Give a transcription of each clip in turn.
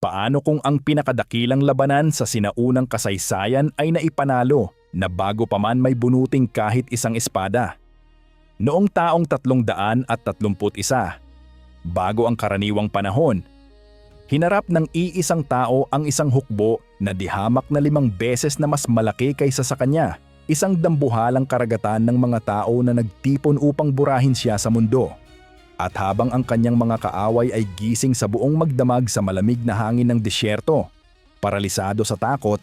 Paano kung ang pinakadakilang labanan sa sinaunang kasaysayan ay naipanalo na bago pa man may bunuting kahit isang espada? Noong taong 331, bago ang karaniwang panahon, hinarap ng iisang tao ang isang hukbo na dihamak na 5 beses na mas malaki kaysa sa kanya, isang dambuhalang karagatan ng mga tao na nagtipon upang burahin siya sa mundo. At habang ang kanyang mga kaaway ay gising sa buong magdamag sa malamig na hangin ng disyerto, paralisado sa takot,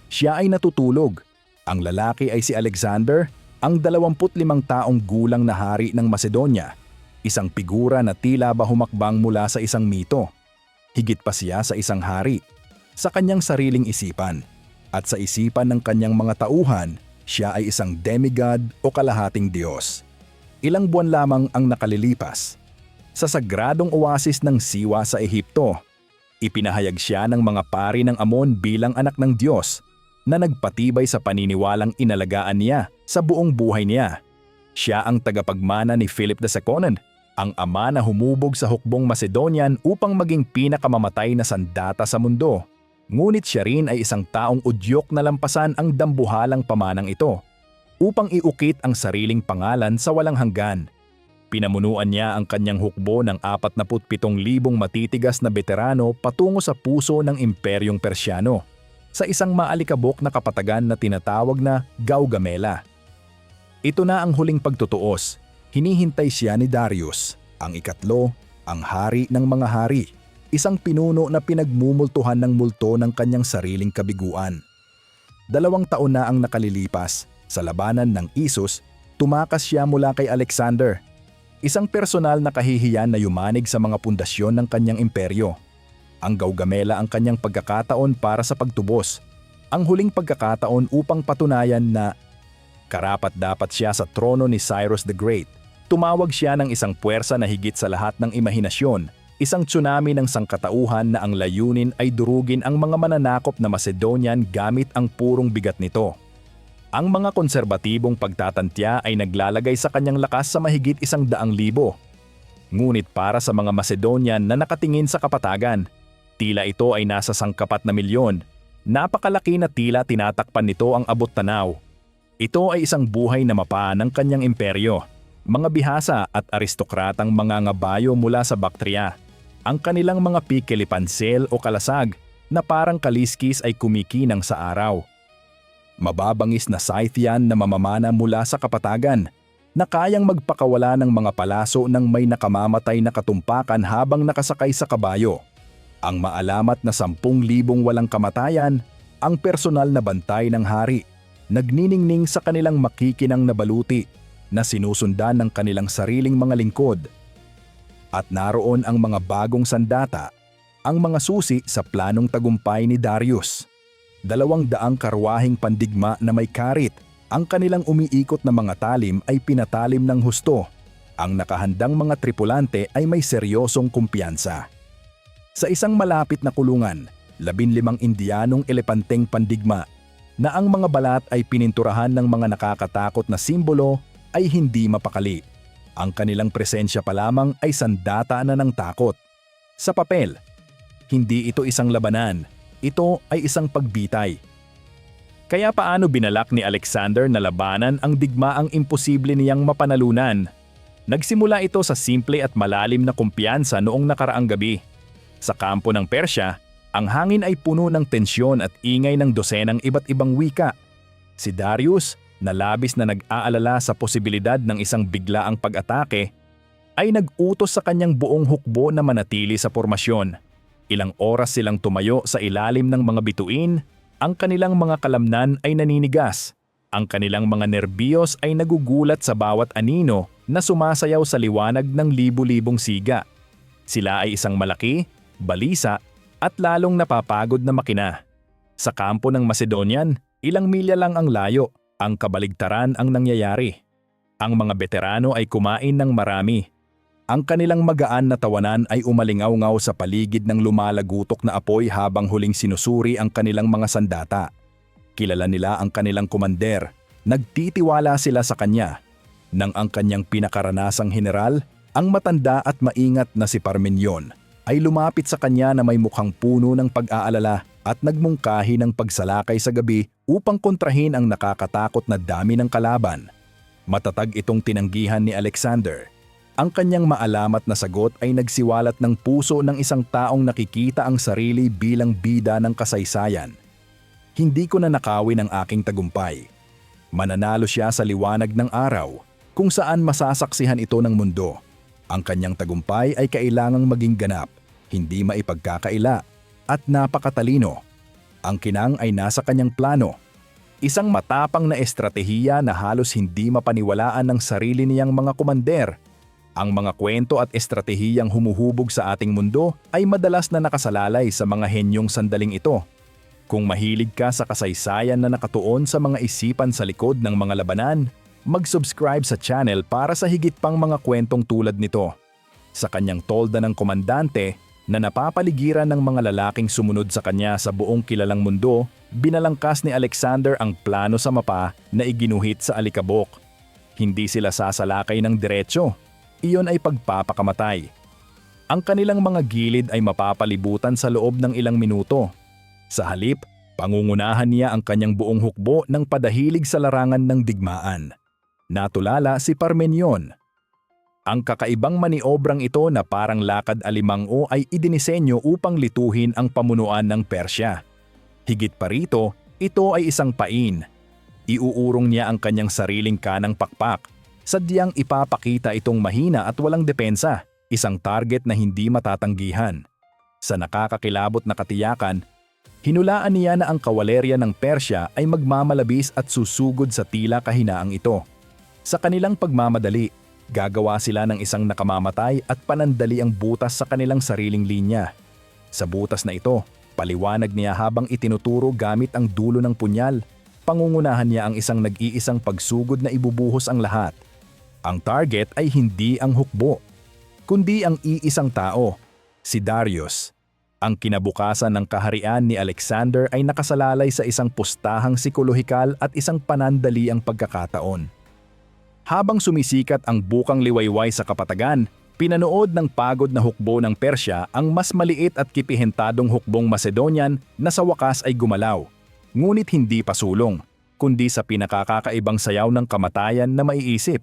siya ay natutulog. Ang lalaki ay si Alexander, ang 25 taong gulang na hari ng Macedonia, isang figura na tila ba humakbang mula sa isang mito. Higit pa siya sa isang hari, sa kanyang sariling isipan, at sa isipan ng kanyang mga tauhan, siya ay isang demigod o kalahating Diyos. Ilang buwan lamang ang nakalilipas. Sa sagradong oasis ng Siwa sa Ehipto, ipinahayag siya ng mga pari ng Amon bilang anak ng Diyos na nagpatibay sa paniniwalang inalagaan niya sa buong buhay niya. Siya ang tagapagmana ni Philip II, ang ama na humubog sa hukbong Macedonian upang maging pinakamamatay na sandata sa mundo. Ngunit siya rin ay isang taong udyok na lampasan ang dambuhalang pamanang ito upang iukit ang sariling pangalan sa walang hanggan. Pinamunuan niya ang kanyang hukbo ng 47,000 matitigas na veterano patungo sa puso ng Imperyong Persyano sa isang maalikabok na kapatagan na tinatawag na Gaugamela. Ito na ang huling pagtutuos. Hinihintay siya ni Darius, ang ikatlo, ang hari ng mga hari, isang pinuno na pinagmumultuhan ng multo ng kanyang sariling kabiguan. 2 taon na ang nakalilipas. Sa labanan ng Isus, tumakas siya mula kay Alexander, isang personal na kahihiyan na yumanig sa mga pundasyon ng kanyang imperyo. Ang Gaugamela ang kanyang pagkakataon para sa pagtubos, ang huling pagkakataon upang patunayan na karapat-dapat siya sa trono ni Cyrus the Great. Tumawag siya ng isang puwersa na higit sa lahat ng imahinasyon, isang tsunami ng sangkatauhan na ang layunin ay durugin ang mga mananakop na Macedonian gamit ang purong bigat nito. Ang mga konserbatibong pagtatantya ay naglalagay sa kanyang lakas sa mahigit 100,000. Ngunit para sa mga Macedonian na nakatingin sa kapatagan, tila ito ay nasa sangkapat na milyon. Napakalaki na tila tinatakpan nito ang abot-tanaw. Ito ay isang buhay na mapa ng kanyang imperyo. Mga bihasa at aristokratang mga ngabayo mula sa Bactria. Ang kanilang mga pikili pansel o kalasag na parang kaliskis ay kumikinang sa araw. Mababangis na Scythian na mamamana mula sa kapatagan na kayang magpakawala ng mga palaso ng may nakamamatay na katumpakan habang nakasakay sa kabayo. Ang maalamat na 10,000 walang kamatayan, ang personal na bantay ng hari, nagniningning sa kanilang makikinang na baluti na sinusundan ng kanilang sariling mga lingkod. At naroon ang mga bagong sandata, ang mga susi sa planong tagumpay ni Darius. 200 karwaheng pandigma na may karit, ang kanilang umiikot na mga talim ay pinatalim ng husto. Ang nakahandang mga tripulante ay may seryosong kumpiyansa. Sa isang malapit na kulungan, 15 Indianong elepanteng pandigma na ang mga balat ay pininturahan ng mga nakakatakot na simbolo ay hindi mapakali. Ang kanilang presensya pa lamang ay sandata na ng takot. Sa papel, hindi ito isang labanan. Ito ay isang pagbitay. Kaya paano binalak ni Alexander na labanan ang digmaang imposible niyang mapanalunan? Nagsimula ito sa simple at malalim na kumpiyansa noong nakaraang gabi. Sa kampo ng Persya, ang hangin ay puno ng tensyon at ingay ng dosenang iba't ibang wika. Si Darius, na labis na nag-aalala sa posibilidad ng isang biglaang pag-atake, ay nag-utos sa kanyang buong hukbo na manatili sa pormasyon. Ilang oras silang tumayo sa ilalim ng mga bituin, ang kanilang mga kalamnan ay naninigas, ang kanilang mga nerbiyos ay nagugulat sa bawat anino na sumasayaw sa liwanag ng libu-libong siga. Sila ay isang malaki, balisa at lalong napapagod na makina. Sa kampo ng Macedonian, ilang milya lang ang layo, ang kabaligtaran ang nangyayari. Ang mga veterano ay kumain ng marami. Ang kanilang magaan na tawanan ay umalingaw-ngaw sa paligid ng lumalagutok na apoy habang huling sinusuri ang kanilang mga sandata. Kilala nila ang kanilang komander, nagtitiwala sila sa kanya. Nang ang kanyang pinakaranasang general, ang matanda at maingat na si Parmenion, ay lumapit sa kanya na may mukhang puno ng pag-aalala at nagmungkahi ng pagsalakay sa gabi upang kontrahin ang nakakatakot na dami ng kalaban. Matatag itong tinanggihan ni Alexander. Ang kanyang maalamat na sagot ay nagsiwalat ng puso ng isang taong nakikita ang sarili bilang bida ng kasaysayan. Hindi ko na nakawin ang aking tagumpay. Mananalo siya sa liwanag ng araw, kung saan masasaksihan ito ng mundo. Ang kanyang tagumpay ay kailangang maging ganap, hindi maipagkakaila, at napakatalino. Ang kinang ay nasa kanyang plano. Isang matapang na estratehiya na halos hindi mapaniwalaan ng sarili niyang mga komander. Ang mga kwento at estratehiyang humuhubog sa ating mundo ay madalas na nakasalalay sa mga henyong sandaling ito. Kung mahilig ka sa kasaysayan na nakatuon sa mga isipan sa likod ng mga labanan, mag-subscribe sa channel para sa higit pang mga kwentong tulad nito. Sa kanyang tolda ng komandante na napapaligiran ng mga lalaking sumunod sa kanya sa buong kilalang mundo, binalangkas ni Alexander ang plano sa mapa na iginuhit sa alikabok. Hindi sila sasalakay ng diretsyo. Iyon ay pagpapakamatay. Ang kanilang mga gilid ay mapapalibutan sa loob ng ilang minuto. Sa halip, pangungunahan niya ang kanyang buong hukbo ng padahilig sa larangan ng digmaan. Natulala si Parmenion. Ang kakaibang maniobrang ito na parang lakad alimango ay idinisenyo upang lituhin ang pamunuan ng Persya. Higit pa rito, ito ay isang pain. Iuurong niya ang kanyang sariling kanang pakpak. Sadyang ipapakita itong mahina at walang depensa, isang target na hindi matatanggihan. Sa nakakakilabot na katiyakan, hinulaan niya na ang kawalerya ng Persya ay magmamalabis at susugod sa tila kahinaang ito. Sa kanilang pagmamadali, gagawa sila ng isang nakamamatay at panandali ang butas sa kanilang sariling linya. Sa butas na ito, paliwanag niya habang itinuturo gamit ang dulo ng punyal, pangungunahan niya ang isang nag-iisang pagsugod na ibubuhos ang lahat. Ang target ay hindi ang hukbo, kundi ang iisang tao, si Darius. Ang kinabukasan ng kaharian ni Alexander ay nakasalalay sa isang pustahang psikolohikal at isang panandaliang pagkakataon. Habang sumisikat ang bukang liwayway sa kapatagan, pinanood ng pagod na hukbo ng Persya ang mas maliit at kipihentadong hukbong Macedonian na sa wakas ay gumalaw. Ngunit hindi pasulong, kundi sa pinakakakaibang sayaw ng kamatayan na maiisip.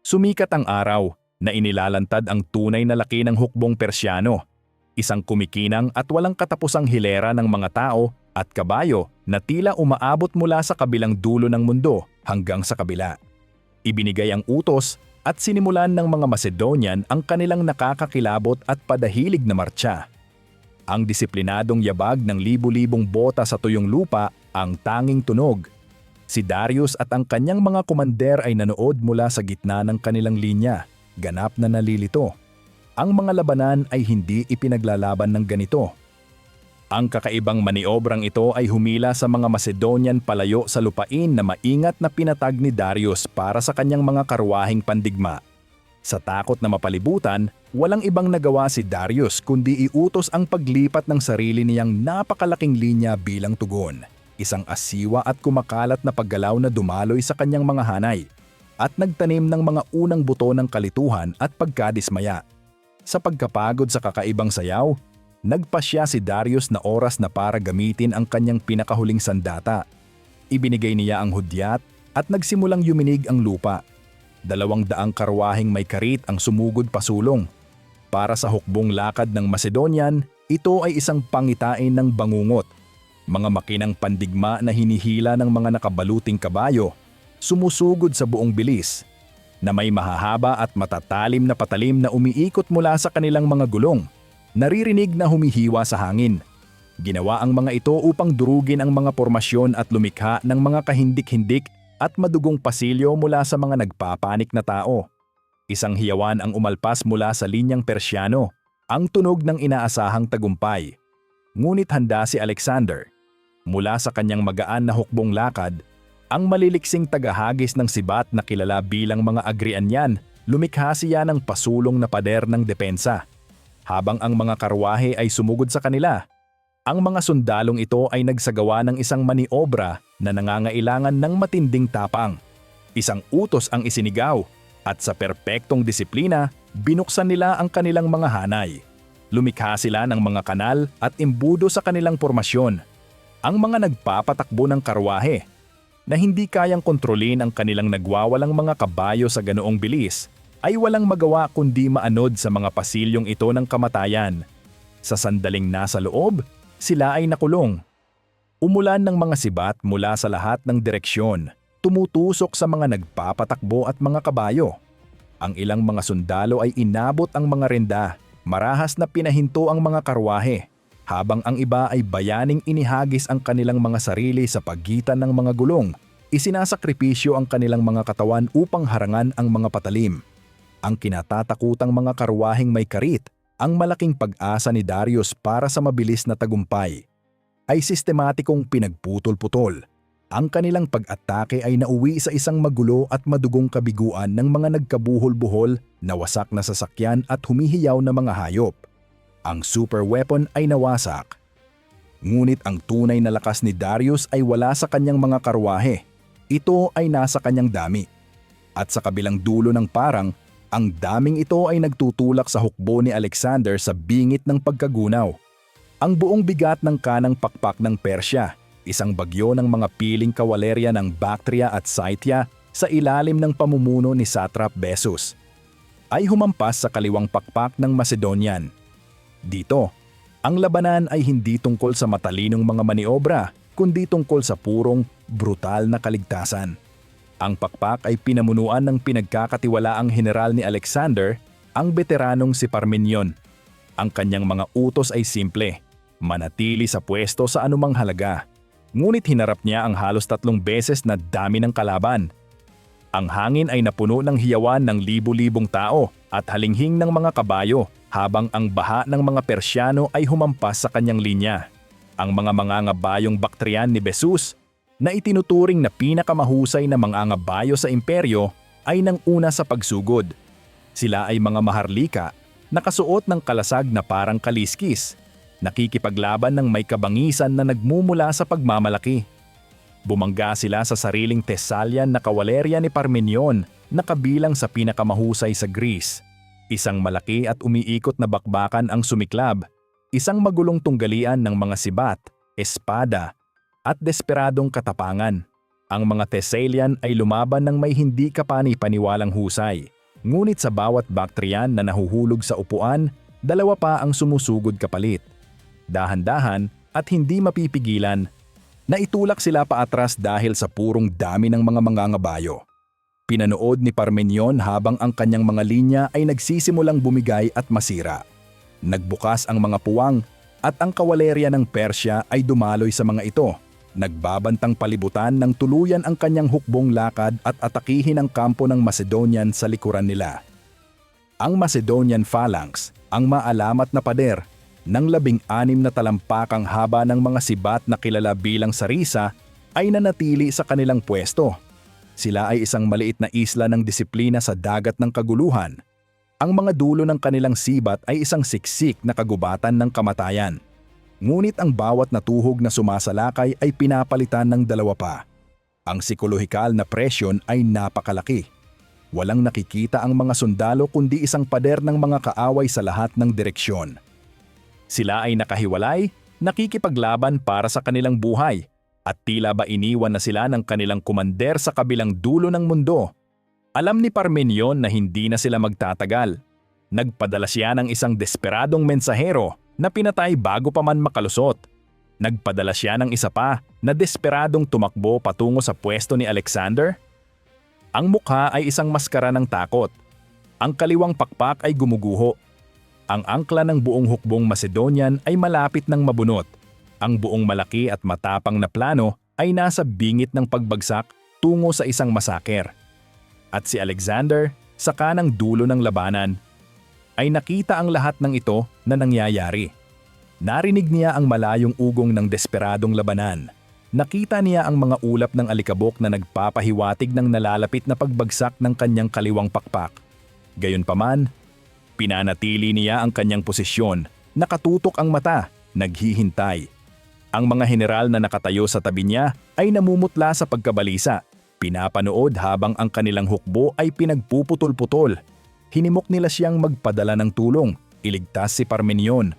Sumikat ang araw na inilalantad ang tunay na laki ng hukbong Persyano. Isang kumikinang at walang katapusang hilera ng mga tao at kabayo na tila umaabot mula sa kabilang dulo ng mundo hanggang sa kabila. Ibinigay ang utos at sinimulan ng mga Macedonian ang kanilang nakakakilabot at padahilig na martsa. Ang disiplinadong yabag ng libu-libong bota sa tuyong lupa ang tanging tunog. Si Darius at ang kanyang mga komander ay nanood mula sa gitna ng kanilang linya, ganap na nalilito. Ang mga labanan ay hindi ipinaglalaban ng ganito. Ang kakaibang maniobrang ito ay humila sa mga Macedonian palayo sa lupain na maingat na pinatag ni Darius para sa kanyang mga karwaheng pandigma. Sa takot na mapalibutan, walang ibang nagawa si Darius kundi iutos ang paglipat ng sarili niyang napakalaking linya bilang tugon. Isang asiwa at kumakalat na paggalaw na dumaloy sa kanyang mga hanay at nagtanim ng mga unang buto ng kalituhan at pagkadismaya. Sa pagkapagod sa kakaibang sayaw, nagpasya si Darius na oras na para gamitin ang kanyang pinakahuling sandata. Ibinigay niya ang hudyat at nagsimulang yuminig ang lupa. 200 karwaheng may karit ang sumugod pasulong. Para sa hukbong lakad ng Macedonian, ito ay isang pangitain ng bangungot. Mga makinang pandigma na hinihila ng mga nakabaluting kabayo, sumusugod sa buong bilis, na may mahahaba at matatalim na patalim na umiikot mula sa kanilang mga gulong. Naririnig na humihiwa sa hangin. Ginawa ang mga ito upang durugin ang mga pormasyon at lumikha ng mga kahindik-hindik at madugong pasilyo mula sa mga nagpapanik na tao. Isang hiyawan ang umalpas mula sa linyang Persyano, ang tunog ng inaasahang tagumpay. Ngunit handa si Alexander. Mula sa kanyang magaan na hukbong lakad, ang maliliksing tagahagis ng sibat na kilala bilang mga Agrianyan, lumikha siya ng pasulong na pader ng depensa. Habang ang mga karwahe ay sumugod sa kanila, ang mga sundalong ito ay nagsagawa ng isang maniobra na nangangailangan ng matinding tapang. Isang utos ang isinigaw at sa perpektong disiplina, binuksan nila ang kanilang mga hanay. Lumikha sila ng mga kanal at imbudo sa kanilang pormasyon. Ang mga nagpapatakbo ng karwahe na hindi kayang kontrolin ang kanilang nagwawalang mga kabayo sa ganoong bilis ay walang magawa kundi maanod sa mga pasilyong ito ng kamatayan. Sa sandaling nasa loob, sila ay nakulong. Umulan ng mga sibat mula sa lahat ng direksyon, tumutusok sa mga nagpapatakbo at mga kabayo. Ang ilang mga sundalo ay inabot ang mga renda, marahas na pinahinto ang mga karwahe, habang ang iba ay bayaning inihagis ang kanilang mga sarili sa pagitan ng mga gulong. Isinasakripisyo ang kanilang mga katawan upang harangan ang mga patalim. Ang kinatatakutang mga karwaheng may karit, ang malaking pag-asa ni Darius para sa mabilis na tagumpay, ay sistematikong pinagputol-putol. Ang kanilang pag-atake ay nauwi sa isang magulo at madugong kabiguan ng mga nagkabuhol-buhol na wasak na sasakyan at humihiyaw na mga hayop. Ang super weapon ay nawasak. Ngunit ang tunay na lakas ni Darius ay wala sa kanyang mga karwahe. Ito ay nasa kanyang dami. At sa kabilang dulo ng parang, ang daming ito ay nagtutulak sa hukbo ni Alexander sa bingit ng pagkagunaw. Ang buong bigat ng kanang pakpak ng Persya, isang bagyo ng mga piling kawalerya ng Bactria at Scythia sa ilalim ng pamumuno ni Satrap Bessus, ay humampas sa kaliwang pakpak ng Macedonian. Dito, ang labanan ay hindi tungkol sa matalinong mga maniobra, kundi tungkol sa purong, brutal na kaligtasan. Ang pakpak ay pinamunuan ng pinagkakatiwalaang general ni Alexander, ang veteranong si Parmenion. Ang kanyang mga utos ay simple: manatili sa pwesto sa anumang halaga. Ngunit hinarap niya ang halos 3 beses na dami ng kalaban. Ang hangin ay napuno ng hiyawan ng libu-libong tao at halinghing ng mga kabayo, habang ang baha ng mga Persyano ay humampas sa kanyang linya. Ang mga mangangabayong Bactrian ni Bessus, na itinuturing na pinakamahusay na mangangabayo sa imperyo, ay nanguna sa pagsugod. Sila ay mga maharlika, nakasuot ng kalasag na parang kaliskis, nakikipaglaban ng may kabangisan na nagmumula sa pagmamalaki. Bumangga sila sa sariling Thessalian na kawalerya ni Parmenion na kabilang sa pinakamahusay sa Greece. Isang malaki at umiikot na bakbakan ang sumiklab, isang magulong tunggalian ng mga sibat, espada, at desperadong katapangan. Ang mga Thessalian ay lumaban ng may hindi kapani-paniwalang husay. Ngunit sa bawat Bactrian na nahuhulog sa upuan, 2 pa ang sumusugod kapalit. Dahan-dahan at hindi mapipigilan, naitulak sila paatras dahil sa purong dami ng mga mangangabayo. Pinanood ni Parmenion habang ang kanyang mga linya ay nagsisimulang bumigay at masira. Nagbukas ang mga puwang at ang kawalerya ng Persya ay dumaloy sa mga ito, nagbabantang palibutan ng tuluyan ang kanyang hukbong lakad at atakihin ang kampo ng Macedonian sa likuran nila. Ang Macedonian phalanx, ang maalamat na pader, ng 16 na talampakang haba ng mga sibat na kilala bilang sarisa, ay nanatili sa kanilang pwesto. Sila ay isang maliit na isla ng disiplina sa dagat ng kaguluhan. Ang mga dulo ng kanilang sibat ay isang siksik na kagubatan ng kamatayan. Ngunit ang bawat natuhog na sumasalakay ay pinapalitan ng 2 pa. Ang psikolohikal na presyon ay napakalaki. Walang nakikita ang mga sundalo kundi isang pader ng mga kaaway sa lahat ng direksyon. Sila ay nakahiwalay, nakikipaglaban para sa kanilang buhay, at tila ba iniwan na sila ng kanilang kumander sa kabilang dulo ng mundo. Alam ni Parmenion na hindi na sila magtatagal. Nagpadala siya ng isang desperadong mensahero na pinatay bago pa man makalusot. Nagpadala siya ng isa pa na desperadong tumakbo patungo sa pwesto ni Alexander. Ang mukha ay isang maskara ng takot. Ang kaliwang pakpak ay gumuguho. Ang angkla ng buong hukbong Macedonian ay malapit ng mabunot. Ang buong malaki at matapang na plano ay nasa bingit ng pagbagsak tungo sa isang masaker. At si Alexander, sa kanang dulo ng labanan, ay nakita ang lahat ng ito na nangyayari. Narinig niya ang malayong ugong ng desperadong labanan. Nakita niya ang mga ulap ng alikabok na nagpapahiwatig ng nalalapit na pagbagsak ng kanyang kaliwang pakpak. Gayunpaman, pinanatili niya ang kanyang posisyon, nakatutok ang mata, naghihintay. Ang mga general na nakatayo sa tabi niya ay namumutla sa pagkabalisa, pinapanood habang ang kanilang hukbo ay pinagpuputol-putol. Hinimok nila siyang magpadala ng tulong, Iligtas si Parmenion.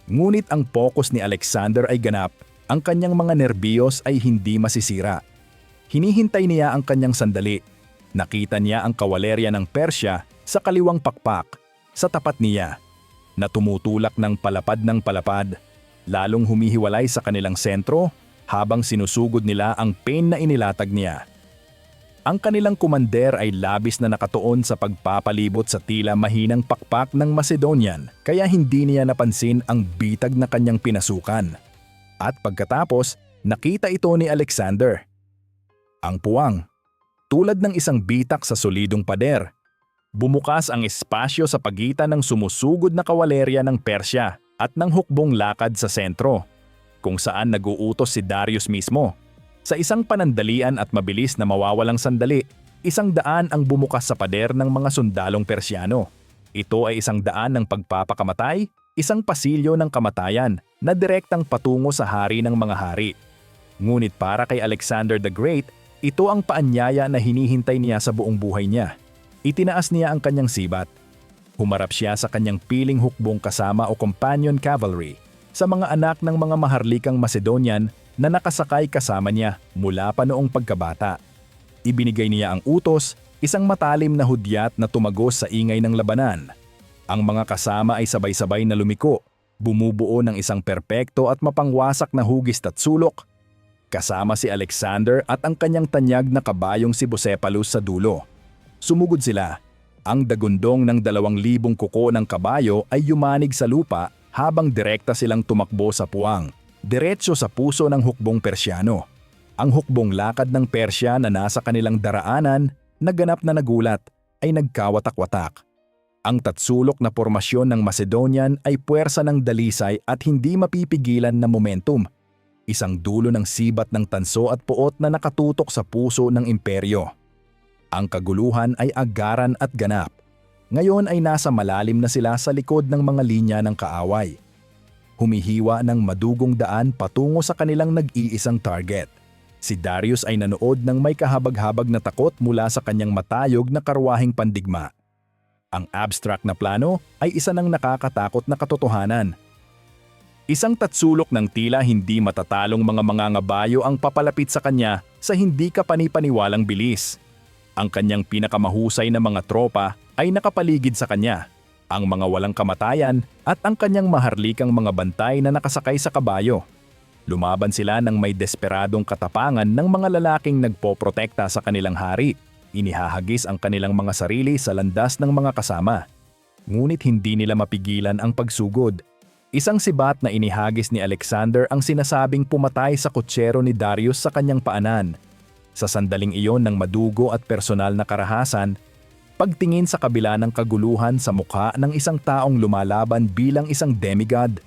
Ngunit ang focus ni Alexander ay ganap, ang kanyang mga nerbiyos ay hindi masisira. Hinihintay niya ang kanyang sandali. Nakita niya ang kawalerya ng Persya sa kaliwang pakpak, sa tapat niya, na tumutulak ng palapad, lalong humihiwalay sa kanilang sentro habang sinusugod nila ang pain na inilatag niya. Ang kanilang kumander ay labis na nakatuon sa pagpapalibot sa tila mahinang pakpak ng Macedonian, kaya hindi niya napansin ang bitag na kanyang pinasukan. At pagkatapos, nakita ito ni Alexander. Ang puwang, tulad ng isang bitak sa solidong pader, bumukas ang espasyo sa pagitan ng sumusugod na kawalerya ng Persya at ng hukbong lakad sa sentro, kung saan nag-uutos si Darius mismo. Sa isang panandalian at mabilis na mawawalang sandali, 100 ang bumukas sa pader ng mga sundalong Persyano. Ito ay 100 ng pagpapakamatay, isang pasilyo ng kamatayan na direktang patungo sa hari ng mga hari. Ngunit para kay Alexander the Great, ito ang paanyaya na hinihintay niya sa buong buhay niya. Itinaas niya ang kanyang sibat. Humarap siya sa kanyang piling hukbong kasama o companion cavalry sa mga anak ng mga maharlikang Macedonian na nakasakay kasama niya mula pa noong pagkabata. Ibinigay niya ang utos, isang matalim na hudyat na tumagos sa ingay ng labanan. Ang mga kasama ay sabay-sabay na lumiko, bumubuo ng isang perpekto at mapangwasak na hugis at sulok. Kasama si Alexander at ang kanyang tanyag na kabayong si Bucephalus sa dulo. Sumugod sila. Ang dagundong ng 2,000 kuko ng kabayo ay yumanig sa lupa habang direkta silang tumakbo sa puwang, diretso sa puso ng hukbong Persyano. Ang hukbong lakad ng Persya na nasa kanilang daraanan, naganap na nagulat, ay nagkawatak-watak. Ang tatsulok na pormasyon ng Macedonian ay puwersa ng dalisay at hindi mapipigilan na momentum. Isang dulo ng sibat ng tanso at puot na nakatutok sa puso ng imperyo. Ang kaguluhan ay agaran at ganap. Ngayon ay nasa malalim na sila sa likod ng mga linya ng kaaway. Humihiwa ng madugong daan patungo sa kanilang nag-iisang target. Si Darius ay nanood ng may kahabag-habag na takot mula sa kanyang matayog na karwaheng pandigma. Ang abstract na plano ay isa ng nakakatakot na katotohanan. Isang tatsulok ng tila hindi matatalong mga mangangabayo ang papalapit sa kanya sa hindi kapanipaniwalang bilis. Ang kanyang pinakamahusay na mga tropa ay nakapaligid sa kanya, ang mga walang kamatayan at ang kanyang maharlikang mga bantay na nakasakay sa kabayo. Lumaban sila ng may desperadong katapangan ng mga lalaking nagpoprotekta sa kanilang hari. Inihahagis ang kanilang mga sarili sa landas ng mga kasama. Ngunit hindi nila mapigilan ang pagsugod. Isang sibat na inihagis ni Alexander ang sinasabing pumatay sa kutsero ni Darius sa kanyang paanan. Sa sandaling iyon ng madugo at personal na karahasan, pagtingin sa kabila ng kaguluhan sa mukha ng isang taong lumalaban bilang isang demigod,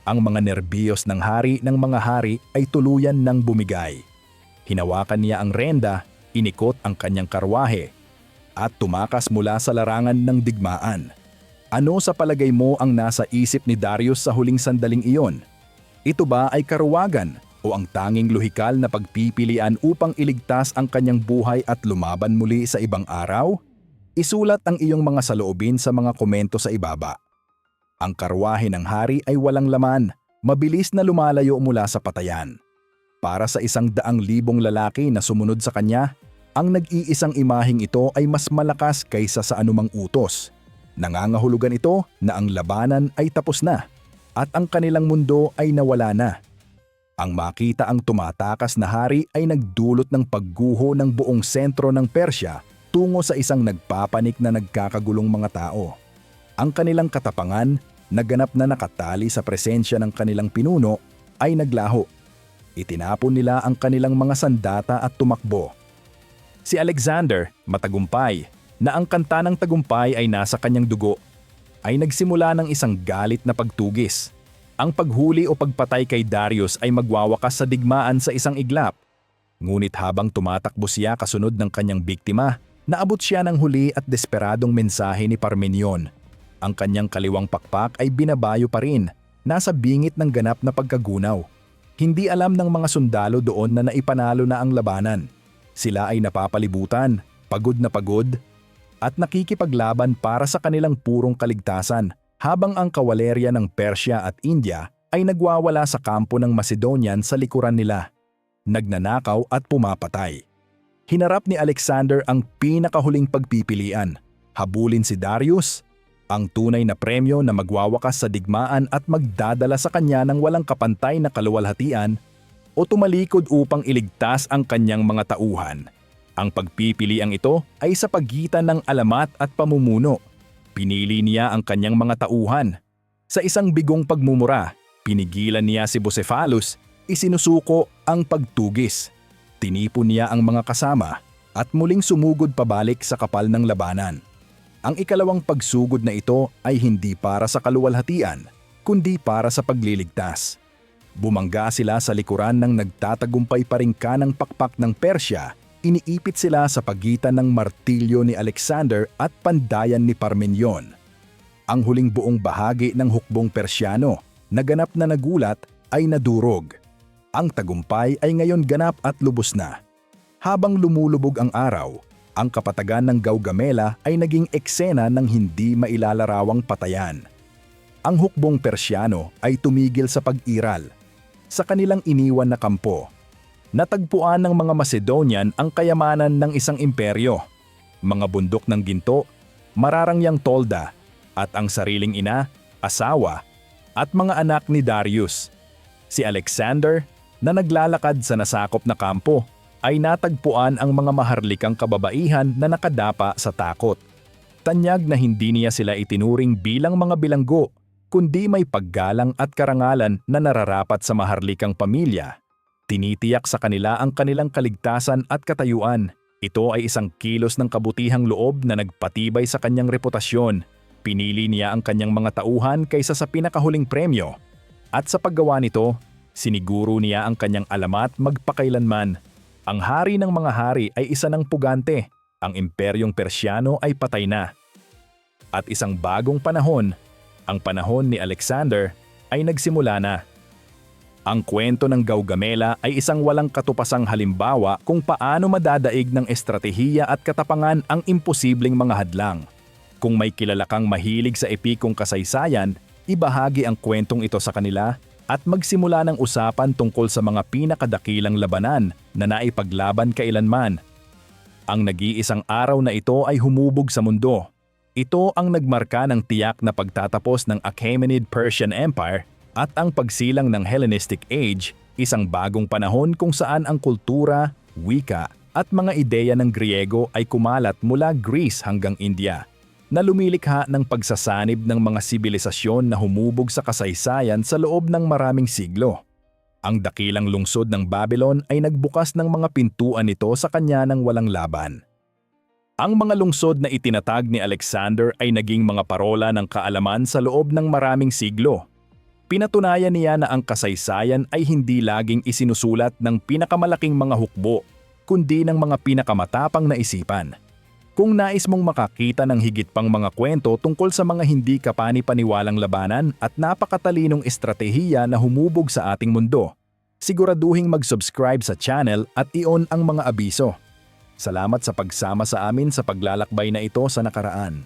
ang mga nerbiyos ng mga hari ay tuluyan ng bumigay. Hinawakan niya ang renda, inikot ang kanyang karwahe, at tumakas mula sa larangan ng digmaan. Ano sa palagay mo ang nasa isip ni Darius sa huling sandaling iyon? Ito ba ay karuwagan o ang tanging lohikal na pagpipilian upang iligtas ang kanyang buhay at lumaban muli sa ibang araw? Isulat ang iyong mga saloobin sa mga komento sa ibaba. Ang karwahe ng hari ay walang laman, mabilis na lumalayo mula sa patayan. Para sa 100,000 lalaki na sumunod sa kanya, ang nag-iisang imaheng ito ay mas malakas kaysa sa anumang utos. Nangangahulugan ito na ang labanan ay tapos na at ang kanilang mundo ay nawala na. Ang makita ang tumatakas na hari ay nagdulot ng pagguho ng buong sentro ng Persya tungo sa isang nagpapanik na nagkakagulong mga tao. Ang kanilang katapangan, naganap na nakatali sa presensya ng kanilang pinuno, ay naglaho. Itinapon nila ang kanilang mga sandata at tumakbo. Si Alexander, matagumpay, na ang kanta ng tagumpay ay nasa kanyang dugo, ay nagsimula ng isang galit na pagtugis. Ang paghuli o pagpatay kay Darius ay magwawakas sa digmaan sa isang iglap. Ngunit habang tumatakbo siya kasunod ng kanyang biktima, naabot siya ng huli at desperadong mensahe ni Parmenion. Ang kanyang kaliwang pakpak ay binabayo pa rin, nasa bingit ng ganap na pagkagunaw. Hindi alam ng mga sundalo doon na naipanalo na ang labanan. Sila ay napapalibutan, pagod na pagod, at nakikipaglaban para sa kanilang purong kaligtasan, habang ang kawalerya ng Persya at India ay nagwawala sa kampo ng Macedonian sa likuran nila, nagnanakaw at pumapatay. Hinarap ni Alexander ang pinakahuling pagpipilian, habulin si Darius, ang tunay na premyo na magwawakas sa digmaan at magdadala sa kanya ng walang kapantay na kaluwalhatian, o tumalikod upang iligtas ang kanyang mga tauhan. Ang pagpipiliang ito ay sa pagitan ng alamat at pamumuno. Pinili niya ang kanyang mga tauhan. Sa isang bigong pagmumura, pinigilan niya si Bucephalus, isinusuko ang pagtugis. Tinipon niya ang mga kasama at muling sumugod pabalik sa kapal ng labanan. Ang ikalawang pagsugod na ito ay hindi para sa kaluwalhatian, kundi para sa pagliligtas. Bumangga sila sa likuran ng nagtatagumpay pa ring kanang pakpak ng Persya. Iniipit sila sa pagitan ng martilyo ni Alexander at pandayan ni Parmenion. Ang huling buong bahagi ng hukbong Persyano na ganap na nagulat ay nadurog. Ang tagumpay ay ngayon ganap at lubos na. Habang lumulubog ang araw, ang kapatagan ng Gaugamela ay naging eksena ng hindi mailalarawang patayan. Ang hukbong Persyano ay tumigil sa pag-iral. Sa kanilang iniwan na kampo, natagpuan ng mga Macedonian ang kayamanan ng isang imperyo, mga bundok ng ginto, mararangyang tolda, at ang sariling ina, asawa, at mga anak ni Darius. Si Alexander, na naglalakad sa nasakop na kampo, ay natagpuan ang mga maharlikang kababaihan na nakadapa sa takot. Tanyag na hindi niya sila itinuring bilang mga bilanggo, kundi may paggalang at karangalan na nararapat sa maharlikang pamilya. Tinitiyak sa kanila ang kanilang kaligtasan at katayuan. Ito ay isang kilos ng kabutihang loob na nagpatibay sa kanyang reputasyon. Pinili niya ang kanyang mga tauhan kaysa sa pinakahuling premyo. At sa paggawa nito, siniguro niya ang kanyang alamat magpakailanman. Ang hari ng mga hari ay isa ng pugante. Ang imperyong Persyano ay patay na. At isang bagong panahon, ang panahon ni Alexander, ay nagsimula na. Ang kwento ng Gaugamela ay isang walang katupasang halimbawa kung paano madadaig ng estratehiya at katapangan ang imposibleng mga hadlang. Kung may kilala kang mahilig sa epikong kasaysayan, ibahagi ang kwentong ito sa kanila at magsimula ng usapan tungkol sa mga pinakadakilang labanan na naipaglaban kailanman. Ang nag-iisang araw na ito ay humubog sa mundo. Ito ang nagmarka ng tiyak na pagtatapos ng Achaemenid Persian Empire at ang pagsilang ng Hellenistic Age, isang bagong panahon kung saan ang kultura, wika at mga ideya ng Griego ay kumalat mula Greece hanggang India, na lumilikha ng pagsasanib ng mga sibilisasyon na humubog sa kasaysayan sa loob ng maraming siglo. Ang dakilang lungsod ng Babylon ay nagbukas ng mga pintuan nito sa kanya ng walang laban. Ang mga lungsod na itinatag ni Alexander ay naging mga parola ng kaalaman sa loob ng maraming siglo. Pinatunayan niya na ang kasaysayan ay hindi laging isinusulat ng pinakamalaking mga hukbo, kundi ng mga pinakamatapang na isipan. Kung nais mong makakita ng higit pang mga kwento tungkol sa mga hindi kapani-paniwalang labanan at napakatalinong estratehiya na humubog sa ating mundo, siguraduhing mag-subscribe sa channel at i-on ang mga abiso. Salamat sa pagsama sa amin sa paglalakbay na ito sa nakaraan.